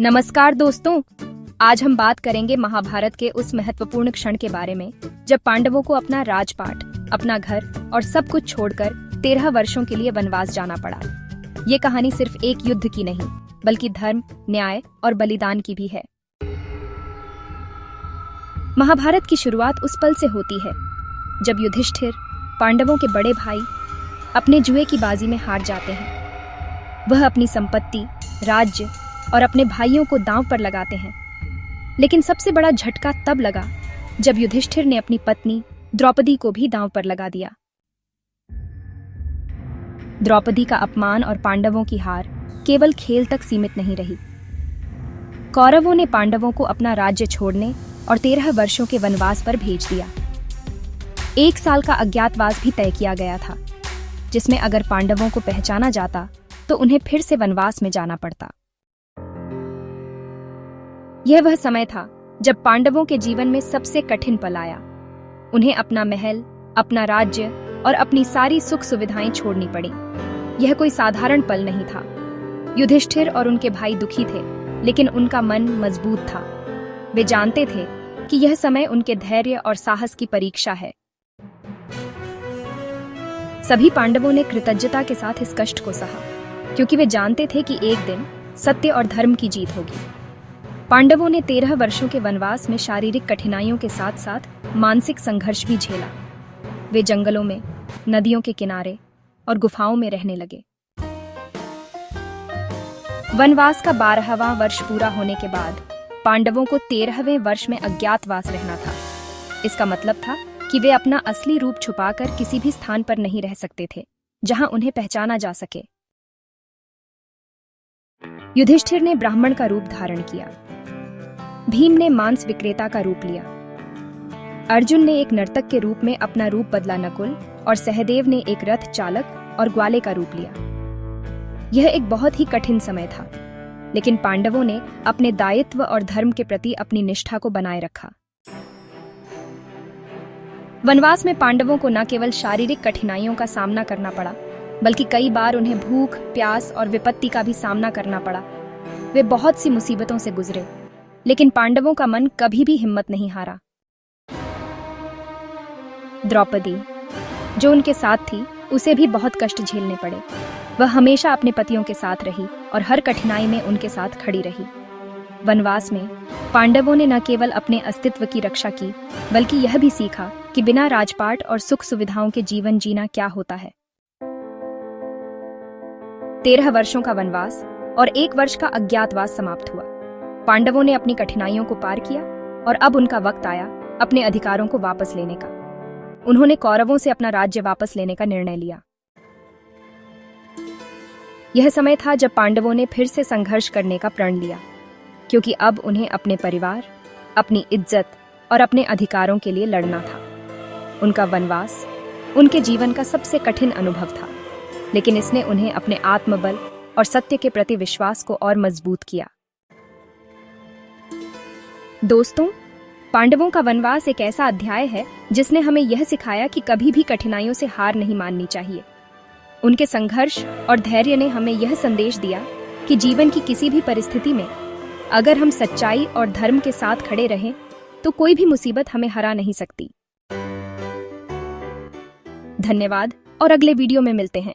नमस्कार दोस्तों, आज हम बात करेंगे महाभारत के उस महत्वपूर्ण क्षण के बारे में जब पांडवों को अपना राजपाट, अपना घर और सब कुछ छोड़कर 13 वर्षों के लिए वनवास जाना पड़ा। ये कहानी सिर्फ एक युद्ध की नहीं, बल्कि धर्म, न्याय और बलिदान की भी है। महाभारत की शुरुआत उस पल से होती है जब युधिष्ठिर, पांडवों के बड़े भाई, अपने जुए की बाजी में हार जाते हैं। वह अपनी संपत्ति, राज्य और अपने भाइयों को दांव पर लगाते हैं। लेकिन सबसे बड़ा झटका तब लगा जब युधिष्ठिर ने अपनी पत्नी द्रौपदी को भी दांव पर लगा दिया। द्रौपदी का अपमान और पांडवों की हार केवल खेल तक सीमित नहीं रही। कौरवों ने पांडवों को अपना राज्य छोड़ने और 13 वर्षों के वनवास पर भेज दिया। 1 साल का अज्ञातवास भी तय किया गया था, जिसमें अगर पांडवों को पहचाना जाता तो उन्हें फिर से वनवास में जाना पड़ता। यह वह समय था जब पांडवों के जीवन में सबसे कठिन पल आया। उन्हें अपना महल, अपना राज्य और अपनी सारी सुख सुविधाएं छोड़नी पड़ी। यह कोई साधारण पल नहीं था। युधिष्ठिर और उनके भाई दुखी थे, लेकिन उनका मन मजबूत था। वे जानते थे कि यह समय उनके धैर्य और साहस की परीक्षा है। सभी पांडवों ने कृतज्ञता के साथ इस कष्ट को सहा, क्योंकि वे जानते थे कि एक दिन सत्य और धर्म की जीत होगी। पांडवों ने 13 वर्षों के वनवास में शारीरिक कठिनाइयों के साथ साथ मानसिक संघर्ष भी झेला। वे जंगलों में, नदियों के किनारे और गुफाओं में रहने लगे। वनवास का 12वां वर्ष पूरा होने के बाद पांडवों को 13वें वर्ष में अज्ञातवास रहना था। इसका मतलब था कि वे अपना असली रूप छुपाकर किसी भी स्थान पर नहीं रह सकते थे जहां उन्हें पहचाना जा सके। युधिष्ठिर ने ब्राह्मण का रूप धारण किया। भीम ने मांस विक्रेता का रूप लिया। अर्जुन ने एक नर्तक के रूप में अपना रूप बदला नकुल, और सहदेव ने एक रथ चालक और ग्वाले का रूप लिया। यह एक बहुत ही कठिन समय था, लेकिन पांडवों ने अपने दायित्व और धर्म के प्रति अपनी निष्ठा को बनाए रखा। वनवास में पांडवों को न केवल शारीरिक कठिनाइयों का सामना करना पड़ा, बल्कि कई बार उन्हें भूख, प्यास और विपत्ति का भी सामना करना पड़ा। वे बहुत सी मुसीबतों से गुजरे, लेकिन पांडवों का मन कभी भी हिम्मत नहीं हारा। द्रौपदी, जो उनके साथ थी, उसे भी बहुत कष्ट झेलने पड़े। वह हमेशा अपने पतियों के साथ रही और हर कठिनाई में उनके साथ खड़ी रही। वनवास में पांडवों ने न केवल अपने अस्तित्व की रक्षा की, बल्कि यह भी सीखा कि बिना राजपाट और सुख सुविधाओं के जीवन जीना क्या होता है। 13 वर्षों का वनवास और 1 वर्ष का अज्ञातवास समाप्त हुआ। पांडवों ने अपनी कठिनाइयों को पार किया और अब उनका वक्त आया अपने अधिकारों को वापस लेने का। उन्होंने कौरवों से अपना राज्य वापस लेने का निर्णय लिया। यह समय था जब पांडवों ने फिर से संघर्ष करने का प्रण लिया, क्योंकि अब उन्हें अपने परिवार, अपनी इज्जत और अपने अधिकारों के लिए लड़ना था। उनका वनवास उनके जीवन का सबसे कठिन अनुभव था, लेकिन इसने उन्हें अपने आत्मबल और सत्य के प्रति विश्वास को और मजबूत किया। दोस्तों, पांडवों का वनवास एक ऐसा अध्याय है जिसने हमें यह सिखाया कि कभी भी कठिनाइयों से हार नहीं माननी चाहिए। उनके संघर्ष और धैर्य ने हमें यह संदेश दिया कि जीवन की किसी भी परिस्थिति में अगर हम सच्चाई और धर्म के साथ खड़े रहें, तो कोई भी मुसीबत हमें हरा नहीं सकती। धन्यवाद और अगले वीडियो में मिलते हैं।